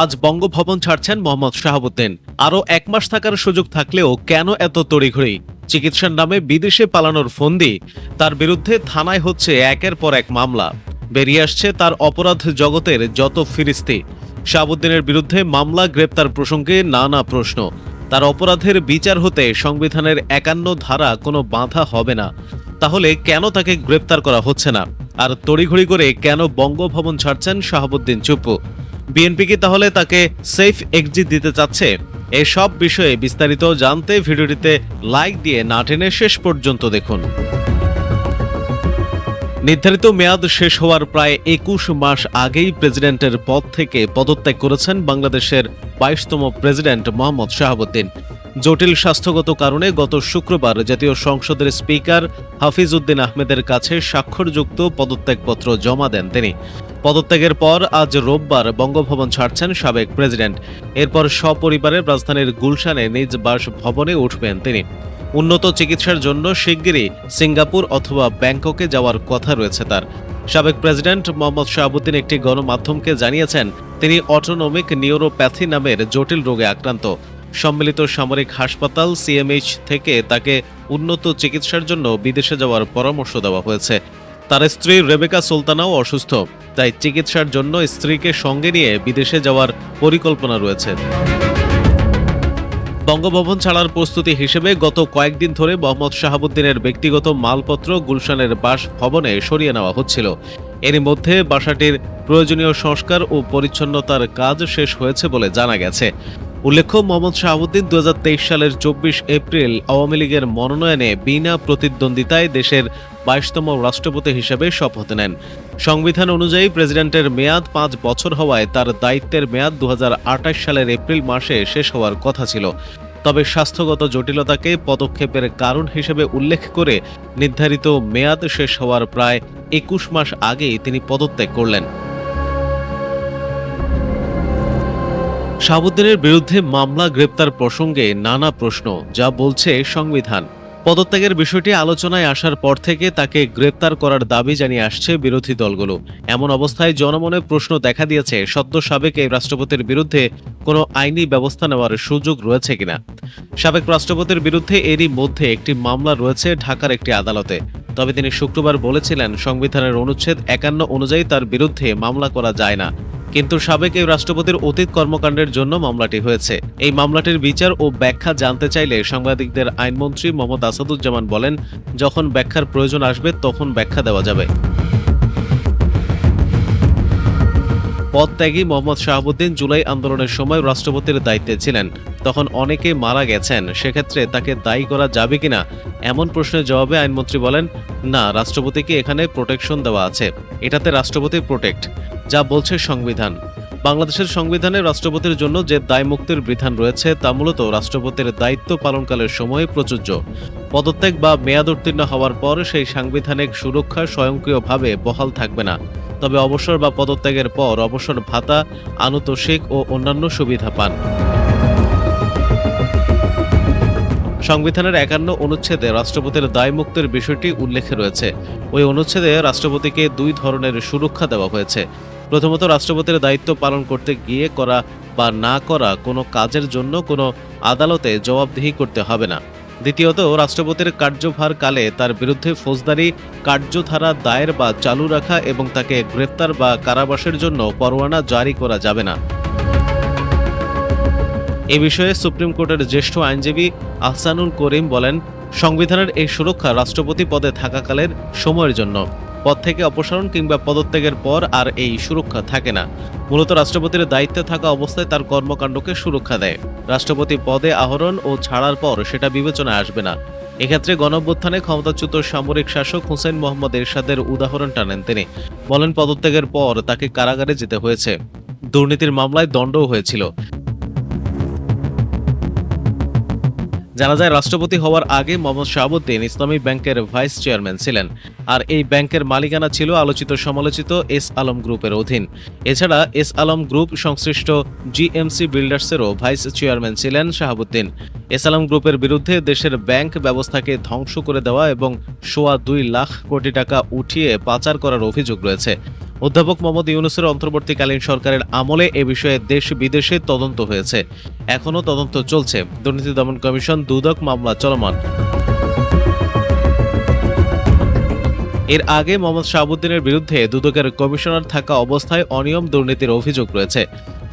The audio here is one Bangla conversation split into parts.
আজ বঙ্গভবন ছাড়ছেন মোহাম্মদ শাহাবুদ্দিন। আরও 1 মাস থাকার সুযোগ থাকলেও কেন এত তড়িঘড়ি? চিকিৎসার নামে বিদেশে পালানোর ফন্দি। তার বিরুদ্ধে থানায় হচ্ছে একের পর এক মামলা। বেরিয়ে আসছে তার অপরাধ জগতের যত ফিরিস্তি। শাহাবুদ্দিনের বিরুদ্ধে মামলা, গ্রেপ্তার প্রসঙ্গে নানা প্রশ্ন। তার অপরাধের বিচার হতে সংবিধানের 51 ধারা কোনো বাধা হবে না। তাহলে কেন তাকে গ্রেপ্তার করা হচ্ছে না? আর তড়িঘড়ি করে কেন বঙ্গভবন ছাড়ছেন শাহাবুদ্দিন চুপ্পু? বিএনপি কি তাহলে তাকে সেফ এক্সিট দিতে চাচ্ছে? এসব বিষয়ে বিস্তারিত জানতে ভিডিওটিতে লাইক দিয়ে না টেনে শেষ পর্যন্ত দেখুন। নির্ধারিত মেয়াদ শেষ হওয়ার প্রায় 21 মাস আগেই প্রেসিডেন্টের পদ থেকে পদত্যাগ করেছেন বাংলাদেশের 22তম প্রেসিডেন্ট মোহাম্মদ শাহাবুদ্দিন। জটিল স্বাস্থ্যগত কারণে গত শুক্রবার জাতীয় সংসদের স্পিকার হাফিজ উদ্দিন আহমেদের কাছে স্বাক্ষরযুক্ত পদত্যাগপত্র জমা দেন তিনি। পদত্যাগের পর আজ রোববার বঙ্গভবন ছাড়ছেন সাবেক প্রেসিডেন্ট। এরপর সপরিবারে রাজধানীর গুলশানে নিজ বাসভবনে উঠবেন তিনি। উন্নত চিকিৎসার জন্য শিগগিরই সিঙ্গাপুর অথবা ব্যাংককে যাওয়ার কথা রয়েছে তার। সাবেক প্রেসিডেন্ট মোহাম্মদ শাহাবুদ্দিন একটি গণমাধ্যমকে জানিয়েছেন, তিনি অটোনমিক নিউরোপ্যাথি নামের জটিল রোগে আক্রান্ত। সম্মিলিত সামরিক হাসপাতাল সিএমএইচ থেকে তাকে উন্নত চিকিৎসার জন্য বিদেশে যাওয়ার পরামর্শ দেওয়া হয়েছে। তার স্ত্রী রেবেকা সুলতানাও অসুস্থ, তাই চিকিৎসার জন্য স্ত্রীকে সঙ্গে নিয়ে বিদেশে যাওয়ার পরিকল্পনা রয়েছে। বঙ্গভবন ছাড়ার প্রস্তুতি হিসেবে গত কয়েকদিন ধরে মোহাম্মদ শাহাবুদ্দিনের ব্যক্তিগত মালপত্র গুলশানের বাসভবনে সরিয়ে নেওয়া হচ্ছিল। এরই মধ্যে বাসাটির প্রয়োজনীয় সংস্কার ও পরিচ্ছন্নতার কাজ শেষ হয়েছে বলে জানা গেছে। উল্লেখ্য, মোহাম্মদ শাহাবুদ্দিন 2023 সালের 24 এপ্রিল আওয়ামী লীগের মনোনয়নে বিনা প্রতিদ্বন্দ্বিতায় দেশের 22তম রাষ্ট্রপতি হিসেবে শপথ নেন। সংবিধান অনুযায়ী প্রেসিডেন্টের মেয়াদ 5 বছর হওয়ায় তার দায়িত্বের মেয়াদ 2028 সালের এপ্রিল মাসে শেষ হওয়ার কথা ছিল। তবে স্বাস্থ্যগত জটিলতাকে পদক্ষেপের কারণ হিসেবে উল্লেখ করে নির্ধারিত মেয়াদ শেষ হওয়ার প্রায় 21 মাস আগেই তিনি পদত্যাগ করলেন। শাহাবুদ্দিনের বিরুদ্ধে মামলা, গ্রেপ্তার প্রসঙ্গে নানা প্রশ্ন, যা বলছে সংবিধান। পদত্যাগের বিষয়টি আলোচনায় আসার পর থেকে তাকে গ্রেপ্তার করার দাবি জানিয়ে আসছে বিরোধী দলগুলো। এমন অবস্থায় জনমনে প্রশ্ন দেখা দিয়েছে, সদ্য সাবেক এই রাষ্ট্রপতির বিরুদ্ধে কোনো আইনি ব্যবস্থা নেওয়ার সুযোগ রয়েছে কিনা। সাবেক রাষ্ট্রপতির বিরুদ্ধে এরই মধ্যে একটি মামলা রয়েছে ঢাকার একটি আদালতে। তবে তিনি শুক্রবার বলেছিলেন, সংবিধানের অনুচ্ছেদ 51 অনুযায়ী তার বিরুদ্ধে মামলা করা যায় না। কিন্তু সাবেক এই রাষ্ট্রপতির অতীত কর্মকাণ্ডের জন্য মামলাটি হয়েছে। এই মামলাটির বিচার ও ব্যাখ্যা জানতে চাইলে সাংবাদিকদের আইনমন্ত্রী মোহাম্মদ আসাদুজ্জামান বলেন, যখন ব্যাখ্যার প্রয়োজন আসবে তখন ব্যাখ্যা দেওয়া যাবে। পদত্যাগী মোহাম্মদ শাহাবুদ্দিন জুলাই আন্দোলনের সময় রাষ্ট্রপতির দায়িত্বে ছিলেন। তখন অনেকে মারা গেছেন, সেক্ষেত্রে তাকে দায়ী করা যাবে কিনা এমন প্রশ্নের জবাবে আইনমন্ত্রী বলেন, না, রাষ্ট্রপতিকে এখানে প্রোটেকশন দেওয়া আছে, এটাতে রাষ্ট্রপতি প্রোটেক্ট, যা বলছে সংবিধান। বাংলাদেশের সংবিধানে রাষ্ট্রপতির জন্য যে দায়মুক্তির বিধান রয়েছে তা মূলত রাষ্ট্রপতির দায়িত্ব পালনকালের সময় প্রযোজ্য। পদত্যাগ বা মেয়াদ উত্তীর্ণ হওয়ার পর সেই সাংবিধানিক সুরক্ষা স্বয়ংক্রিয়ভাবে বহাল থাকবে না। তবে অবসর বা পদত্যাগের পর অবসর ভাতা, আনুতোষিক ও অন্যান্য সুবিধা পান। সংবিধানের 51 অনুচ্ছেদে রাষ্ট্রপতির দায়মুক্তির বিষয়টি উল্লেখে রয়েছে। ওই অনুচ্ছেদে রাষ্ট্রপতিকে 2 ধরনের সুরক্ষা দেওয়া হয়েছে। প্রথমত, রাষ্ট্রপতির দায়িত্ব পালন করতে গিয়ে করা বা না করা কোনো কাজের জন্য কোনো আদালতে জবাবদিহি করতে হবে না। দ্বিতীয়ত, রাষ্ট্রপতির কার্যভারকালে তার বিরুদ্ধে ফৌজদারি কার্যধারা দায়ের বা চালু রাখা এবং তাকে গ্রেপ্তার বা কারাবাসের জন্য পরোয়ানা জারি করা যাবে না। এ বিষয়ে সুপ্রিম কোর্টের জ্যেষ্ঠ আইনজীবী আহসানুল করিম বলেন, সংবিধানের এই সুরক্ষা রাষ্ট্রপতি পদে থাকাকালের সময়ের জন্য। পদ থেকে অপসারণ কিংবা পদত্যাগের পর আর এই সুরক্ষা থাকে না। মূলত রাষ্ট্রপতির দায়িত্বে থাকা অবস্থায় তার কর্মকাণ্ডকে সুরক্ষা দেয়। রাষ্ট্রপতি পদে আহরণ ও ছাড়ার পর সেটা বিবেচনায় আসবে না। এক্ষেত্রে গণঅভ্যুত্থানে ক্ষমতাচ্যুত সামরিক শাসক হুসেইন মোহাম্মদ এরশাদের উদাহরণ টানেন তিনি। বলেন, পদত্যাগের পর তাকে কারাগারে যেতে হয়েছে, দুর্নীতির মামলায় দণ্ডও হয়েছিল। জানা যায়, রাষ্ট্রপতি হওয়ার আগে মোহাম্মদ শাহাবুদ্দিন ইসলামী ব্যাংকের ভাইস চেয়ারম্যান ছিলেন। আর এই ব্যাংকের মালিকানা ছিল আলোচিত সমালোচিত এস আলম গ্রুপের অধীন। এছাড়া এস আলম গ্রুপ সংশ্লিষ্ট জিএমসি বিল্ডার্সেরও ভাইস চেয়ারম্যান ছিলেন শাহাবুদ্দিন। এস আলম গ্রুপের বিরুদ্ধে দেশের ব্যাংক ব্যবস্থাকে ধ্বংস করে দেওয়া এবং 2.25 লাখ কোটি টাকা উঠিয়ে পাচার করার অভিযোগ রয়েছে। অধ্যাপক মোহাম্মদ ইউনূসের অন্তর্বর্তীকালীন সরকারের আমলে এ বিষয়ে দেশ বিদেশে তদন্ত হয়েছে, এখনও তদন্ত চলছে। দুর্নীতি দমন কমিশন দুদক মামলা চলমান। এর আগে মোহাম্মদ শাহাবুদ্দিনের বিরুদ্ধে দুদকের কমিশনার থাকা অবস্থায় অনিয়ম দুর্নীতির অভিযোগ রয়েছে।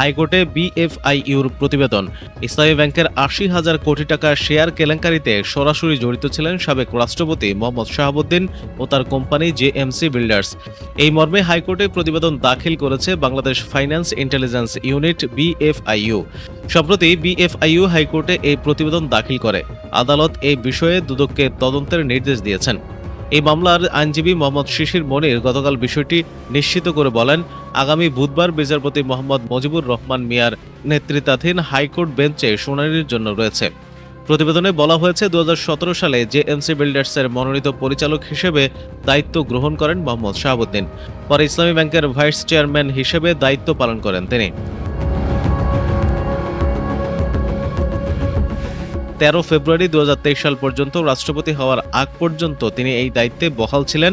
হাইকোর্টে বিএফআইইউর প্রতিবেদন, ইসলামী ব্যাংকের ৮০,০০০ কোটি টাকার শেয়ার কেলেঙ্কারিতে সরাসরি জড়িত ছিলেন সাবেক রাষ্ট্রপতি মোহাম্মদ শাহাবুদ্দিন ও তার কোম্পানি জেএমসি বিল্ডার্স। এই মর্মে হাইকোর্টে প্রতিবেদন দাখিল করেছে Bangladesh finance intelligence unit BFIU. সম্প্রতি বিএফআইইউ হাইকোর্টে এই প্রতিবেদন দাখিল করে। আদালত এই বিষয়ে দুদককে তদন্তের নির্দেশ দিয়েছেন। এই মামলার আইনজীবী মোহাম্মদ শিশির মনির গতকাল বিষয়টি নিশ্চিত করে বলেন, আগামী বুধবার বিচারপতি মোহাম্মদ মুজিবুর রহমান মিয়ার নেতৃত্বাধীন হাইকোর্ট বেঞ্চে শুনানির জন্য রয়েছে। প্রতিবেদনে বলা হয়েছে ২০১৭ সালে জেএমসি বিল্ডার্সের মনোনীত পরিচালক হিসেবে দায়িত্ব গ্রহণ করেন মোহাম্মদ শাহাবুদ্দিন। পরে ইসলামী ব্যাংকের ভাইস চেয়ারম্যান হিসেবে দায়িত্ব পালন করেন তিনি। ১৩ ফেব্রুয়ারি ২০২৩ সাল পর্যন্ত রাষ্ট্রপতি হওয়ার আগ পর্যন্ত তিনি এই দায়িত্বে বহাল ছিলেন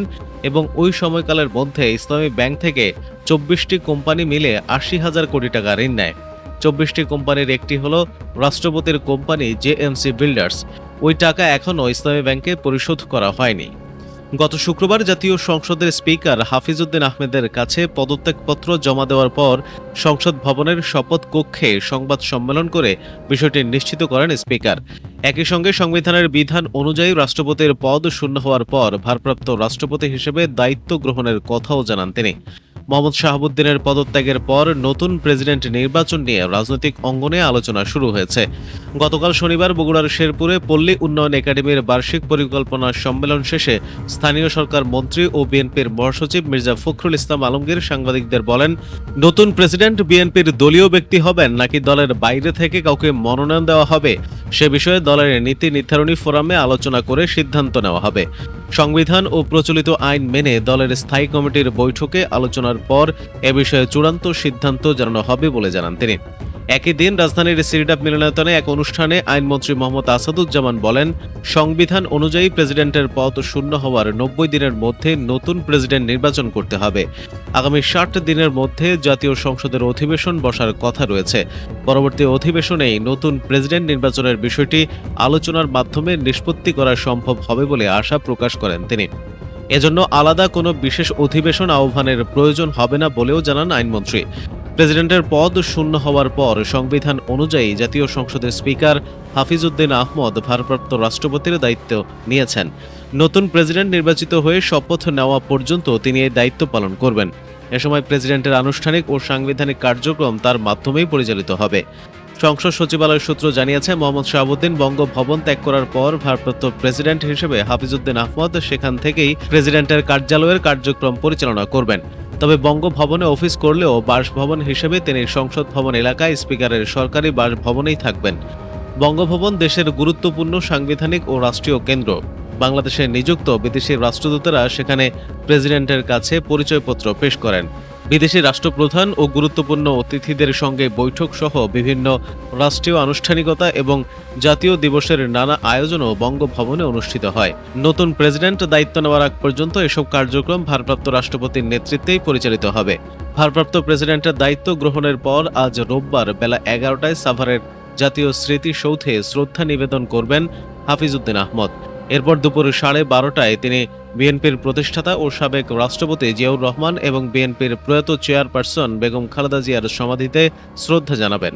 এবং ওই সময়কালের মধ্যে ইসলামী ব্যাংক থেকে ২৪টি কোম্পানি মিলে ৮০,০০০ কোটি টাকা ঋণ নেয়। ২৪টি কোম্পানির একটি হল রাষ্ট্রপতির কোম্পানি জেএমসি বিল্ডার্স। ওই টাকা এখনও ইসলামী ব্যাংকে পরিশোধ করা হয়নি। গত শুক্রবার জাতীয় সংসদের স্পিকার হাফিজউদ্দিন আহমেদের কাছে পদত্যাগপত্র জমা দেওয়ার পর সংসদ ভবনের শপথ কক্ষে সংবাদ সম্মেলন করে বিষয়টি নিশ্চিত করেন স্পিকার। একই সঙ্গে সংবিধানের বিধান অনুযায়ী রাষ্ট্রপতির পদ শূন্য হওয়ার পর ভারপ্রাপ্ত রাষ্ট্রপতি হিসেবে দায়িত্ব গ্রহণের কথাও জানান তিনি। মোহাম্মদ শাহাবুদ্দিনের পদত্যাগের পর নতুন প্রেসিডেন্ট নির্বাচন নিয়ে রাজনৈতিক অঙ্গনে আলোচনা শুরু হয়েছে। গতকাল শনিবার বগুড়ার শেরপুরে পল্লী উন্নয়ন একাডেমির বার্ষিক পরিকল্পনা সম্মেলন শেষে স্থানীয় সরকার মন্ত্রী ও বিএনপির মহাসচিব মির্জা ফখরুল ইসলাম আলমগীর সাংবাদিকদের বলেন, নতুন প্রেসিডেন্ট বিএনপির দলীয় ব্যক্তি হবেন নাকি দলের বাইরে থেকে কাউকে মনোনয়ন দেওয়া হবে সে বিষয়ে দলের নীতি নির্ধারণী ফোরামে আলোচনা করে সিদ্ধান্ত নেওয়া হবে। সংবিধান ও প্রচলিত আইন মেনে দলের স্থায়ী কমিটির বৈঠকে আলোচনার পর এ বিষয়ে চূড়ান্ত সিদ্ধান্ত জানানো হবে বলে জানান তিনি। একই দিন রাজধানীর সিরিডাপ মিলনায়তনে এক অনুষ্ঠানে আইনমন্ত্রী মোহাম্মদ আসাদুজ্জামান বলেন, সংবিধান অনুযায়ী প্রেসিডেন্টের পদ শূন্য হওয়ার ৯০ দিনের মধ্যে নতুন প্রেসিডেন্ট নির্বাচন করতে হবে। আগামী ৬০ দিনের মধ্যে জাতীয় সংসদের অধিবেশন বসার কথা রয়েছে। পরবর্তী অধিবেশনেই নতুন প্রেসিডেন্ট নির্বাচনের বিষয়টি আলোচনার মাধ্যমে নিষ্পত্তি করা সম্ভব হবে বলে আশা প্রকাশ করেন তিনি। এজন্য আলাদা কোনো বিশেষ অধিবেশন আহ্বানের প্রয়োজন হবে না বলেও জানান আইনমন্ত্রী। প্রেসিডেন্টের পদ শূন্য হওয়ার পর সংবিধান অনুযায়ী জাতীয় সংসদের স্পিকার হাফিজউদ্দিন আহমদ ভারপ্রাপ্ত রাষ্ট্রপতির দায়িত্ব নিয়েছেন। নতুন প্রেসিডেন্ট নির্বাচিত হয়ে শপথ নেওয়া পর্যন্ত তিনি এই দায়িত্ব পালন করবেন। এ সময় প্রেসিডেন্টের আনুষ্ঠানিক ও সাংবিধানিক কার্যক্রম তার মাধ্যমেই পরিচালিত হবে। সংসদ সচিবালয় সূত্র জানিয়েছে, মোহাম্মদ শাহাবুদ্দিন বঙ্গভবন ত্যাগ করার পর ভারপ্রাপ্ত প্রেসিডেন্ট হিসেবে হাফিজউদ্দিন আহমদ সেখান থেকেই প্রেসিডেন্টের কার্যালয়ের কার্যক্রম পরিচালনা করবেন। তবে বঙ্গভবনে অফিস করলেও বাসভবন হিসেবে তিনি সংসদ ভবন এলাকায় স্পিকারের সরকারি বাসভবনেই থাকবেন। বঙ্গভবন দেশের গুরুত্বপূর্ণ সাংবিধানিক ও রাষ্ট্রীয় কেন্দ্র। বাংলাদেশে নিযুক্ত বিদেশি রাষ্ট্রদূতেরা সেখানে প্রেসিডেন্টের কাছে পরিচয়পত্র পেশ করেন। বিদেশি রাষ্ট্রপ্রধান ও গুরুত্বপূর্ণ অতিথিদের সঙ্গে বৈঠক সহ বিভিন্ন রাষ্ট্রীয় আনুষ্ঠানিকতা এবং জাতীয় দিবসের নানা আয়োজনও বঙ্গভবনে অনুষ্ঠিত হয়। নতুন প্রেসিডেন্ট দায়িত্ব নেওয়ার আগ পর্যন্ত এসব কার্যক্রম ভারপ্রাপ্ত রাষ্ট্রপতির নেতৃত্বেই পরিচালিত হবে। ভারপ্রাপ্ত প্রেসিডেন্টের দায়িত্ব গ্রহণের পর আজ রোববার বেলা ১১টায় সাভারের জাতীয় স্মৃতিসৌধে শ্রদ্ধা নিবেদন করবেন হাফিজউদ্দিন আহমদ। এরপর দুপুর 12:30টায় তিনি বিএনপির প্রতিষ্ঠাতা ও সাবেক রাষ্ট্রপতি জিয়াউর রহমান এবং বিএনপির প্রয়াত চেয়ারপারসন বেগম খালেদা জিয়ার সমাধিতে শ্রদ্ধা জানাবেন।